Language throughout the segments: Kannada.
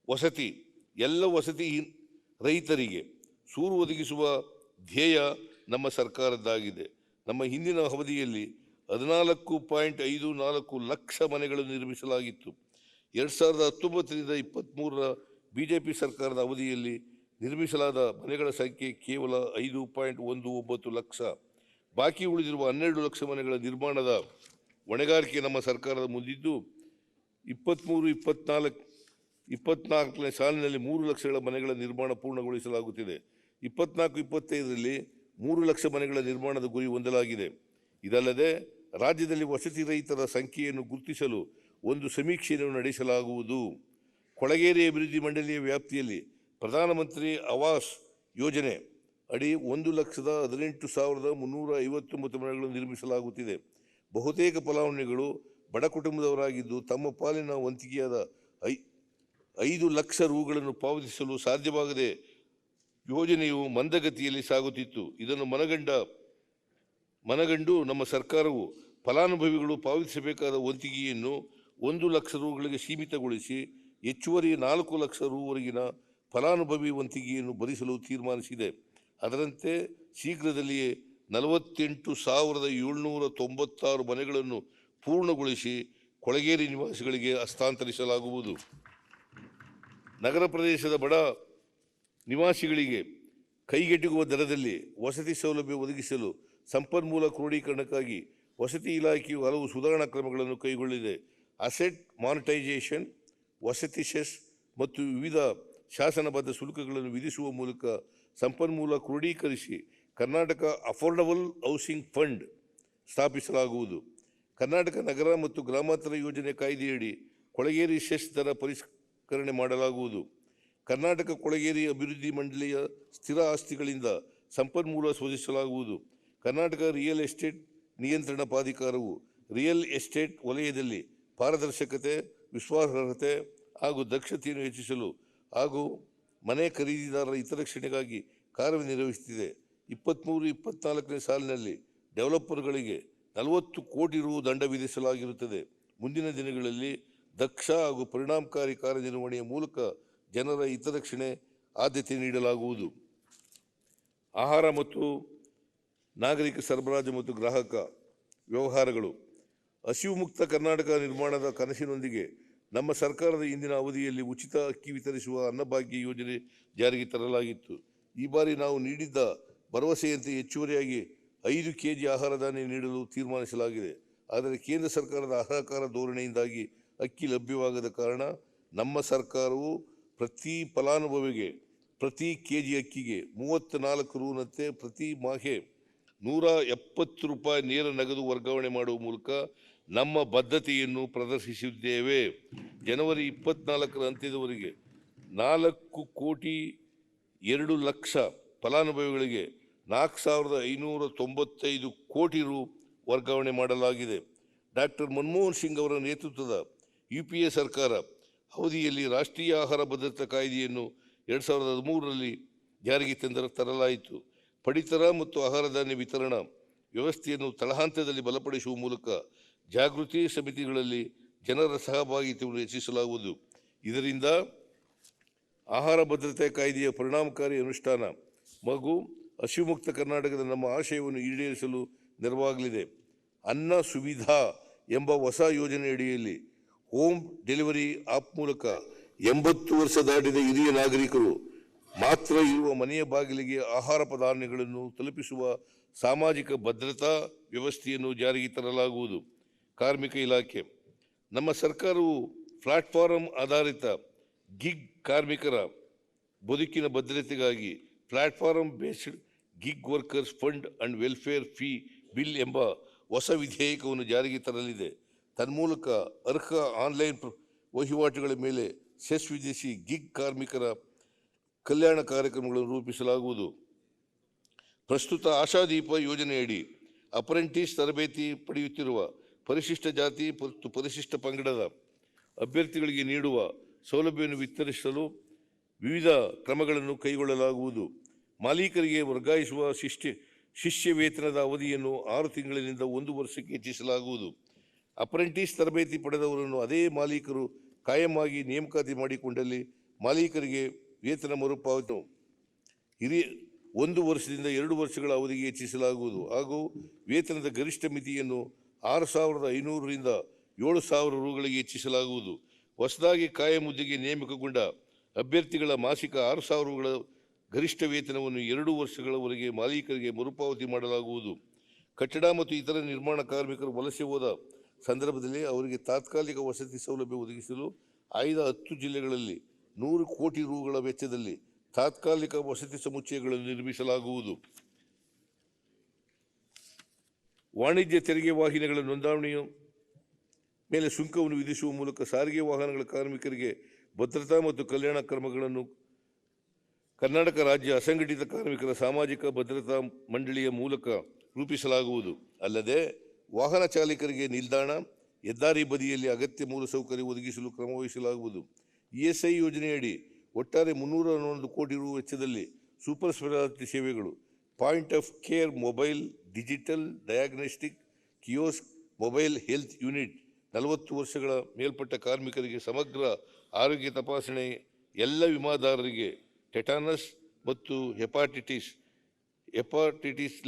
ವಸತಿ ಎಲ್ಲ ವಸತಿ ರೈತರಿಗೆ ಸೂರು ಒದಗಿಸುವ ಧ್ಯೇಯ ನಮ್ಮ ಸರ್ಕಾರದ್ದಾಗಿದೆ. ನಮ್ಮ ಹಿಂದಿನ ಅವಧಿಯಲ್ಲಿ 14.54 ಲಕ್ಷ ಮನೆಗಳನ್ನು ನಿರ್ಮಿಸಲಾಗಿತ್ತು. 2019ರಿಂದ 23ರ ಬಿಜೆಪಿ ಸರ್ಕಾರದ ಅವಧಿಯಲ್ಲಿ ನಿರ್ಮಿಸಲಾದ ಮನೆಗಳ ಸಂಖ್ಯೆ ಕೇವಲ 5.19 ಲಕ್ಷ. ಬಾಕಿ ಉಳಿದಿರುವ 12 ಲಕ್ಷ ಮನೆಗಳ ನಿರ್ಮಾಣದ ಹೊಣೆಗಾರಿಕೆ ನಮ್ಮ ಸರ್ಕಾರದ ಮುಂದಿದ್ದು 23-24ನೇ ಸಾಲಿನಲ್ಲಿ 3 ಲಕ್ಷಗಳ ಮನೆಗಳ ನಿರ್ಮಾಣ ಪೂರ್ಣಗೊಳಿಸಲಾಗುತ್ತಿದೆ. 24-25ರಲ್ಲಿ 3 ಲಕ್ಷ ಮನೆಗಳ ನಿರ್ಮಾಣದ ಗುರಿ ಹೊಂದಲಾಗಿದೆ. ಇದಲ್ಲದೆ ರಾಜ್ಯದಲ್ಲಿ ವಸತಿ ರಹಿತರ ಸಂಖ್ಯೆಯನ್ನು ಗುರುತಿಸಲು ಒಂದು ಸಮೀಕ್ಷೆಯನ್ನು ನಡೆಸಲಾಗುವುದು. ಕೊಳಗೇರಿ ಅಭಿವೃದ್ಧಿ ಮಂಡಳಿಯ ವ್ಯಾಪ್ತಿಯಲ್ಲಿ ಪ್ರಧಾನಮಂತ್ರಿ ಆವಾಸ್ ಯೋಜನೆ ಅಡಿ 1,18,359 ಮನೆಗಳನ್ನು ನಿರ್ಮಿಸಲಾಗುತ್ತಿದೆ. ಬಹುತೇಕ ಫಲಾನುಭವಿಗಳು ಬಡ ಕುಟುಂಬದವರಾಗಿದ್ದು ತಮ್ಮ ಪಾಲಿನ ವಂತಿಗೆಯಾದ 5 ಲಕ್ಷ ರುಗಳನ್ನು ಪಾವತಿಸಲು ಸಾಧ್ಯವಾಗದೆ ಯೋಜನೆಯು ಮಂದಗತಿಯಲ್ಲಿ ಸಾಗುತ್ತಿತ್ತು. ಇದನ್ನು ಮನಗಂಡು ನಮ್ಮ ಸರ್ಕಾರವು ಫಲಾನುಭವಿಗಳು ಪಾವತಿಸಬೇಕಾದ ವಂತಿಗೆಯನ್ನು 1 ಲಕ್ಷ ರುಗಳಿಗೆ ಸೀಮಿತಗೊಳಿಸಿ ಹೆಚ್ಚುವರಿ 4 ಲಕ್ಷ ರುವರೆಗಿನ ಫಲಾನುಭವಿ ವಂತಿಗೆಯನ್ನು ಭರಿಸಲು ತೀರ್ಮಾನಿಸಿದೆ. ಅದರಂತೆ ಶೀಘ್ರದಲ್ಲಿಯೇ 48,796 ಮನೆಗಳನ್ನು ಪೂರ್ಣಗೊಳಿಸಿ ಕೊಳಗೇರಿ ನಿವಾಸಿಗಳಿಗೆ ಹಸ್ತಾಂತರಿಸಲಾಗುವುದು. ನಗರ ಪ್ರದೇಶದ ಬಡ ನಿವಾಸಿಗಳಿಗೆ ಕೈಗೆಟುಕುವ ದರದಲ್ಲಿ ವಸತಿ ಸೌಲಭ್ಯ ಒದಗಿಸಲು ಸಂಪನ್ಮೂಲ ಕ್ರೋಢೀಕರಣಕ್ಕಾಗಿ ವಸತಿ ಇಲಾಖೆಯು ಹಲವು ಸುಧಾರಣಾ ಕ್ರಮಗಳನ್ನು ಕೈಗೊಂಡಿದೆ. ಅಸೆಟ್ ಮಾನಿಟೈಸೇಷನ್, ವಸತಿ ಸೆಸ್ ಮತ್ತು ವಿವಿಧ ಶಾಸನಬದ್ಧ ಶುಲ್ಕಗಳನ್ನು ವಿಧಿಸುವ ಮೂಲಕ ಸಂಪನ್ಮೂಲ ಕ್ರೋಢೀಕರಿಸಿ ಕರ್ನಾಟಕ ಅಫೋರ್ಡಬಲ್ ಹೌಸಿಂಗ್ ಫಂಡ್ ಸ್ಥಾಪಿಸಲಾಗುವುದು. ಕರ್ನಾಟಕ ನಗರ ಮತ್ತು ಗ್ರಾಮಾಂತರ ಯೋಜನೆ ಕಾಯ್ದೆಯಡಿ ಕೊಳಗೇರಿ ಸೆಸ್ ದರ ಪರಿಷ್ಕರಣೆ ಮಾಡಲಾಗುವುದು. ಕರ್ನಾಟಕ ಕೊಳಗೇರಿ ಅಭಿವೃದ್ಧಿ ಮಂಡಳಿಯ ಸ್ಥಿರ ಆಸ್ತಿಗಳಿಂದ ಸಂಪನ್ಮೂಲ ಶೋಧಿಸಲಾಗುವುದು. ಕರ್ನಾಟಕ ರಿಯಲ್ ಎಸ್ಟೇಟ್ ನಿಯಂತ್ರಣ ಪ್ರಾಧಿಕಾರವು ರಿಯಲ್ ಎಸ್ಟೇಟ್ ವಲಯದಲ್ಲಿ ಪಾರದರ್ಶಕತೆ, ವಿಶ್ವಾಸಾರ್ಹತೆ ಹಾಗೂ ದಕ್ಷತೆಯನ್ನು ಹೆಚ್ಚಿಸಲು ಹಾಗೂ ಮನೆ ಖರೀದಿದಾರರ ಹಿತರಕ್ಷಣೆಗಾಗಿ ಕಾರ್ಯನಿರ್ವಹಿಸುತ್ತಿದೆ. 23-24ನೇ ಸಾಲಿನಲ್ಲಿ ಡೆವಲಪರ್ಗಳಿಗೆ 40 ಕೋಟಿ ರು ದಂಡ ವಿಧಿಸಲಾಗಿರುತ್ತದೆ. ಮುಂದಿನ ದಿನಗಳಲ್ಲಿ ದಕ್ಷ ಹಾಗೂ ಪರಿಣಾಮಕಾರಿ ಕಾರ್ಯನಿರ್ವಹಣೆಯ ಮೂಲಕ ಜನರ ಹಿತರಕ್ಷಣೆ ಆದ್ಯತೆ ನೀಡಲಾಗುವುದು. ಆಹಾರ ಮತ್ತು ನಾಗರಿಕ ಸರಬರಾಜು ಮತ್ತು ಗ್ರಾಹಕ ವ್ಯವಹಾರಗಳು. ಹಸಿವು ಮುಕ್ತ ಕರ್ನಾಟಕ ನಿರ್ಮಾಣದ ಕನಸಿನೊಂದಿಗೆ ನಮ್ಮ ಸರ್ಕಾರದ ಇಂದಿನ ಅವಧಿಯಲ್ಲಿ ಉಚಿತ ಅಕ್ಕಿ ವಿತರಿಸುವ ಅನ್ನಭಾಗ್ಯ ಯೋಜನೆ ಜಾರಿಗೆ ತರಲಾಗಿತ್ತು. ಈ ಬಾರಿ ನಾವು ನೀಡಿದ್ದ ಭರವಸೆಯಂತೆ ಹೆಚ್ಚುವರಿಯಾಗಿ 5 ಕೆಜಿ ಆಹಾರ ಧಾನ್ಯ ನೀಡಲು ತೀರ್ಮಾನಿಸಲಾಗಿದೆ. ಆದರೆ ಕೇಂದ್ರ ಸರ್ಕಾರದ ಅಸಹಕಾರ ಧೋರಣೆಯಿಂದಾಗಿ ಅಕ್ಕಿ ಲಭ್ಯವಾಗದ ಕಾರಣ ನಮ್ಮ ಸರ್ಕಾರವು ಪ್ರತಿ ಫಲಾನುಭವಿಗೆ ಪ್ರತಿ ಕೆಜಿ ಅಕ್ಕಿಗೆ 34 ರುನಂತೆ ಪ್ರತಿ ಮಾಹೆ 170 ರೂಪಾಯಿ ನೇರ ನಗದು ವರ್ಗಾವಣೆ ಮಾಡುವ ಮೂಲಕ ನಮ್ಮ ಬದ್ಧತೆಯನ್ನು ಪ್ರದರ್ಶಿಸಿದ್ದೇವೆ. ಜನವರಿ 24ರ ಅಂತ್ಯದವರೆಗೆ 4,02,00,000 ಫಲಾನುಭವಿಗಳಿಗೆ 4,595 ಕೋಟಿ ರು ವರ್ಗಾವಣೆ ಮಾಡಲಾಗಿದೆ. ಡಾಕ್ಟರ್ ಮನಮೋಹನ್ ಸಿಂಗ್ ಅವರ ನೇತೃತ್ವದ UPA ಸರ್ಕಾರ ಅವಧಿಯಲ್ಲಿ ರಾಷ್ಟ್ರೀಯ ಆಹಾರ ಭದ್ರತಾ ಕಾಯ್ದೆಯನ್ನು 2013ರಲ್ಲಿ ಜಾರಿಗೆ ತರಲಾಯಿತು. ಪಡಿತರ ಮತ್ತು ಆಹಾರ ಧಾನ್ಯ ವಿತರಣಾ ವ್ಯವಸ್ಥೆಯನ್ನು ತಳಹಂತದಲ್ಲಿ ಬಲಪಡಿಸುವ ಮೂಲಕ ಜಾಗೃತಿ ಸಮಿತಿಗಳಲ್ಲಿ ಜನರ ಸಹಭಾಗಿತ್ವವನ್ನು ಹೆಚ್ಚಿಸಲಾಗುವುದು. ಇದರಿಂದ ಆಹಾರ ಭದ್ರತಾ ಕಾಯ್ದೆಯ ಪರಿಣಾಮಕಾರಿ ಅನುಷ್ಠಾನ ಹಾಗೂ ಹಸಿವುಮುಕ್ತ ಕರ್ನಾಟಕದ ನಮ್ಮ ಆಶಯವನ್ನು ಈಡೇರಿಸಲು ನೆರವಾಗಲಿದೆ. ಅನ್ನ ಸುವಿಧಾ ಎಂಬ ಹೊಸ ಯೋಜನೆಯಡಿಯಲ್ಲಿ ಹೋಮ್ ಡೆಲಿವರಿ ಆಪ್ ಮೂಲಕ 80 ವರ್ಷ ದಾಟಿದ ಹಿರಿಯ ನಾಗರಿಕರು ಮಾತ್ರ ಇರುವ ಮನೆಯ ಬಾಗಿಲಿಗೆ ಆಹಾರ ಪದಾರ್ಥಗಳನ್ನು ತಲುಪಿಸುವ ಸಾಮಾಜಿಕ ಭದ್ರತಾ ವ್ಯವಸ್ಥೆಯನ್ನು ಜಾರಿಗೆ ತರಲಾಗುವುದು. ಕಾರ್ಮಿಕ ಇಲಾಖೆ. ನಮ್ಮ ಸರ್ಕಾರವು ಪ್ಲಾಟ್ಫಾರಂ ಆಧಾರಿತ ಗಿಗ್ ಕಾರ್ಮಿಕರ ಬದುಕಿನ ಭದ್ರತೆಗಾಗಿ platform based gig workers fund and welfare fee bill ಎಂಬ ಹೊಸ ವಿಧೇಯಕವನ್ನು ಜಾರಿಗೆ ತರಲಿದೆ. ತನ್ಮೂಲಕ ಅರ್ಹ ಆನ್ಲೈನ್ ವಹಿವಾಟುಗಳ ಮೇಲೆ ಸೆಸ್ ವಿಧಿಸಿ ಗಿಗ್ ಕಾರ್ಮಿಕರ ಕಲ್ಯಾಣ ಕಾರ್ಯಕ್ರಮಗಳನ್ನು ರೂಪಿಸಲಾಗುವುದು. ಪ್ರಸ್ತುತ ಆಶಾದೀಪ ಯೋಜನೆಯಡಿ ಅಪ್ರೆಂಟಿಸ್ ತರಬೇತಿ ಪಡೆಯುತ್ತಿರುವ ಪರಿಶಿಷ್ಟ ಜಾತಿ ಮತ್ತು ಪರಿಶಿಷ್ಟ ಪಂಗಡದ ಅಭ್ಯರ್ಥಿಗಳಿಗೆ ನೀಡುವ ಸೌಲಭ್ಯವನ್ನು ವಿಸ್ತರಿಸಲು ವಿವಿಧ ಕ್ರಮಗಳನ್ನು ಕೈಗೊಳ್ಳಲಾಗುವುದು. ಮಾಲೀಕರಿಗೆ ವರ್ಗಾಯಿಸುವ ಶಿಷ್ಯ ವೇತನದ ಅವಧಿಯನ್ನು 6 ತಿಂಗಳಿನಿಂದ 1 ವರ್ಷಕ್ಕೆ ಹೆಚ್ಚಿಸಲಾಗುವುದು. ಅಪ್ರೆಂಟಿಸ್ ತರಬೇತಿ ಪಡೆದವರನ್ನು ಅದೇ ಮಾಲೀಕರು ಕಾಯಮಾಗಿ ನೇಮಕಾತಿ ಮಾಡಿಕೊಂಡಲ್ಲಿ ಮಾಲೀಕರಿಗೆ ವೇತನ ಮರುಪಾವತಿ ಹಿರಿಯ 1 ವರ್ಷದಿಂದ 2 ವರ್ಷಗಳ ಅವಧಿಗೆ ಹೆಚ್ಚಿಸಲಾಗುವುದು ಹಾಗೂ ವೇತನದ ಗರಿಷ್ಠ ಮಿತಿಯನ್ನು 6,500 ರಿಂದ 7,000 ರುಗಳಿಗೆ ಹೆಚ್ಚಿಸಲಾಗುವುದು. ಹೊಸದಾಗಿ ಕಾಯಂ ಹುದ್ದೆಗೆ ನೇಮಕಗೊಂಡ ಅಭ್ಯರ್ಥಿಗಳ ಮಾಸಿಕ 6,000 ರುಗಳ ಗರಿಷ್ಠ ವೇತನವನ್ನು 2 ವರ್ಷಗಳವರೆಗೆ ಮಾಲೀಕರಿಗೆ ಮರುಪಾವತಿ ಮಾಡಲಾಗುವುದು. ಕಟ್ಟಡ ಮತ್ತು ಇತರ ನಿರ್ಮಾಣ ಕಾರ್ಮಿಕರು ವಲಸೆ ಹೋದ ಸಂದರ್ಭದಲ್ಲಿ ಅವರಿಗೆ ತಾತ್ಕಾಲಿಕ ವಸತಿ ಸೌಲಭ್ಯ ಒದಗಿಸಲು ಆಯ್ದ 10 ಜಿಲ್ಲೆಗಳಲ್ಲಿ 100 ಕೋಟಿ ರುಗಳ ವೆಚ್ಚದಲ್ಲಿ ತಾತ್ಕಾಲಿಕ ವಸತಿ ಸಮುಚ್ಚಯಗಳನ್ನು ನಿರ್ಮಿಸಲಾಗುವುದು. ವಾಣಿಜ್ಯ ತೆರಿಗೆ ವಾಹನಗಳ ನೋಂದಣಿಯ ಮೇಲೆ ಸುಂಕವನ್ನು ವಿಧಿಸುವ ಮೂಲಕ ಸಾರಿಗೆ ವಾಹನಗಳ ಕಾರ್ಮಿಕರಿಗೆ ಭದ್ರತಾ ಮತ್ತು ಕಲ್ಯಾಣ ಕ್ರಮಗಳನ್ನು ಕರ್ನಾಟಕ ರಾಜ್ಯ ಅಸಂಘಟಿತ ಕಾರ್ಮಿಕರ ಸಾಮಾಜಿಕ ಭದ್ರತಾ ಮಂಡಳಿಯ ಮೂಲಕ ರೂಪಿಸಲಾಗುವುದು. ಅಲ್ಲದೆ ವಾಹನ ಚಾಲಕರಿಗೆ ನಿಲ್ದಾಣ, ಹೆದ್ದಾರಿ ಬದಿಯಲ್ಲಿ ಅಗತ್ಯ ಮೂಲಸೌಕರ್ಯ ಒದಗಿಸಲು ಕ್ರಮವಹಿಸಲಾಗುವುದು. ESI ಯೋಜನೆಯಡಿ ಒಟ್ಟಾರೆ 311 ಕೋಟಿ ರು ವೆಚ್ಚದಲ್ಲಿ ಸೂಪರ್ ಸ್ಪೆಷಾಲಿಟಿ ಸೇವೆಗಳು, point of care mobile digital diagnostic kiosk, mobile health unit, 40 ವರ್ಷಗಳ ಮೇಲ್ಪಟ್ಟ ಕಾರ್ಮಿಕರಿಗೆ ಸಮಗ್ರ ಆರೋಗ್ಯ ತಪಾಸಣೆ, ಎಲ್ಲ ವಿಮಾದಾರರಿಗೆ ಟೆಟಾನಸ್ ಮತ್ತು ಹೆಪಾಟಿಟಿಸ್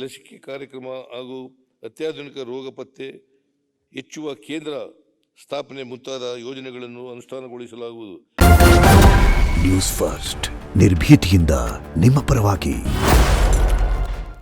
ಲಸಿಕೆ ಕಾರ್ಯಕ್ರಮ ಹಾಗೂ ಅತ್ಯಾಧುನಿಕ ರೋಗ ಪತ್ತೆ ಹೆಚ್ಚುವ ಕೇಂದ್ರ ಸ್ಥಾಪನೆ ಮುಂತಾದ ಯೋಜನೆಗಳನ್ನು ಅನುಷ್ಠಾನಗೊಳಿಸಲಾಗುವುದು. ನ್ಯೂಸ್ ಫಸ್ಟ್ ನಿರ್ಭೀತಿಯಿಂದ ನಿಮ್ಮ ಪರವಾಗಿ.